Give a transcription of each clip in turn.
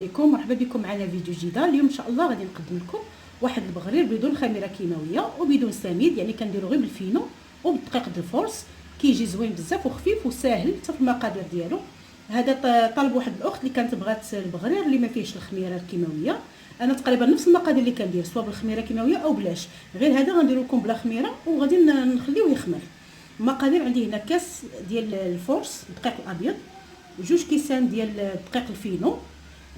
عليكم، مرحبا بكم معنا فيديو جديد. اليوم ان شاء الله غادي نقدم لكم واحد البغرير بدون خميره كيماويه وبدون سميد، يعني كنديرو غير بالفينو وبالدقيق د الفورس. كيجي زوين بزاف وخفيف وساهل حتى في المقادير ديالو. هذا طلب واحد الاخت اللي كانت بغات البغرير اللي ما فيهش الخميره الكيماويه. انا تقريبا نفس المقادير اللي كندير سواء بالخميره الكيماويه او بلاش، غير هذا غنديرو لكم بلا خميره وغادي نخليوه يخمر. المقادير عندي هنا كاس ديال الفورس الدقيق الابيض، جوج كيسان ديال الدقيق الفينو،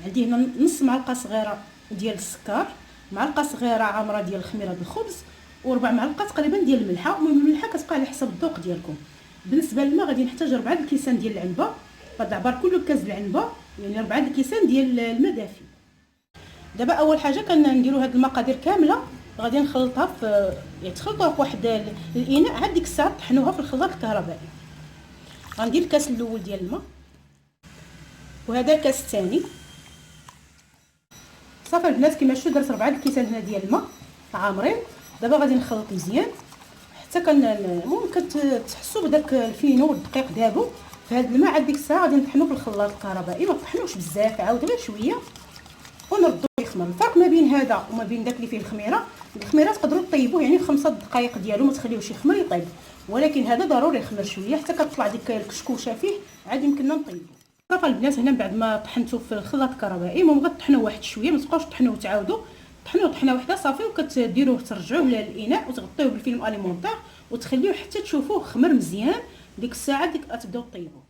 عندي هنا نص معلقه صغيره ديال السكر، معلقه صغيره عامره ديال الخميره الخبز، وربع معلقه تقريبا ديال الملحه. المهم الملحه كتبقى على حسب الذوق ديالكم. بالنسبه للماء غادي نحتاج 4 الكيسان ديال العنبه، بهذا عبار كل كاس العنبه يعني 4 الكيسان ديال الماء دافي. دابا اول حاجه كنديروا هاد المقادير كامله غادي نخلطها في يعني تخلطوها في واحد الاناء، عاد ديك الساعه طحنوها في الخلاط الكهربائي. غندير الكاس الاول ديال الماء وهذا الكاس الثاني. صافي البنات، كما شفتوا درت 4 الكيسان هنا ديال الماء عامرين. دابا غادي نخلط مزيان حتى المهم كتحسوا بداك الفينو والدقيق دابو في هذا الماء. عاد ديك الساعه غادي نطحنوا في الخلاط الكهربائي، ما طحنوش بزاف، عاود غير شويه ونردو يخمر. الفرق ما بين هذا وما بين داك اللي فيه الخميره تقدروا طيبوه يعني في 5 دقائق ديالو، ما تخليوش يخمر يطيب، ولكن هذا ضروري يخمر شويه حتى كتطلع ديك الكشكوشه فيه، عاد يمكننا نطيبو. صافي البنات، هنا بعد ما طحنتو في الخلاط الكهربائي المهم غطحنوه واحد شويه، ما تبقاوش طحنوه وتعاودوا طحنوه طحنه واحده صافي، وكتديروه ترجعوه للاناء وتغطيوه بالفيلم اليمونطير وتخليوه حتى تشوفوه خمر مزيان. ديك الساعه غتبداو طيبوه.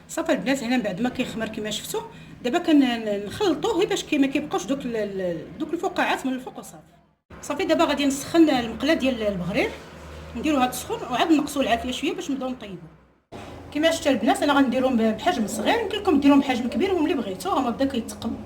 صافي البنات، هنا بعد ما كيخمر كما شفتوا دابا كنخلطوه باش ما كيبقاوش دوك الفقاعات من الفوق وصافي. صافي دابا غادي نسخن المقله ديال البغرير، نديروها تسخن وعاد نقصوا العافيه شويه باش نبداو نطيبوه. كما شفتوا البنات انا غنديرهم بحجم صغير، يمكن لكم ديروهم بحجم كبير المهم اللي بغيتو. هما بدا كيتقم.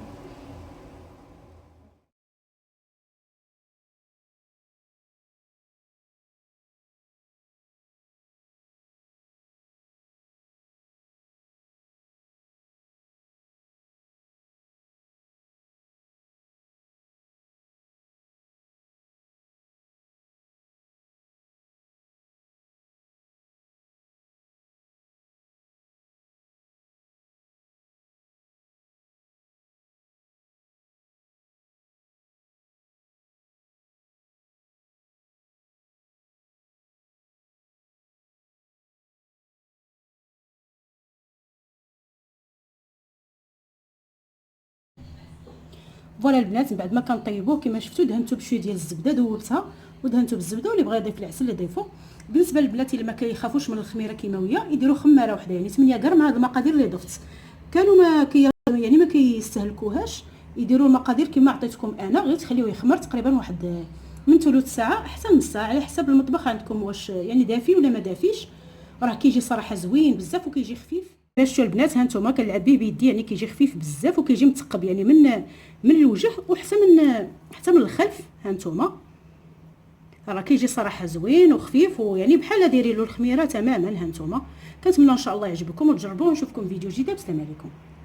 فوالا البنات، بعد ما كنطيبوه كما شفتوا دهنتو بشويه ديال الزبده، ذوبتها ودهنتو بالزبده، واللي بغى يضيف العسل يضيفو. بالنسبه للبنات اللي ما كيخافوش من الخميره الكيماويه يديروا خماره واحده يعني 8 غرام. هاد المقادير اللي ضفت كانوا ما كيستهلكوهاش، يديروا المقادير كما عطيتكم انا، غير تخليوه يخمر تقريبا واحد من ثلث ساعه حتى نص ساعه على حسب المطبخ عندكم واش يعني دافي ولا ما دافيش. راه كيجي صراحه زوين بزاف وكيجي خفيف. باش شتو البنات، ها نتوما كنلعب به بيدي يعني كيجي خفيف بزاف وكيجي متقب يعني من الوجه وحتى من الخلف. ها نتوما راه كيجي صراحه زوين وخفيف ويعني بحال دايرين له الخميره تماما. ها نتوما كنتمنى ان شاء الله يعجبكم وتجربوه، ونشوفكم فيديو جديد. السلام عليكم.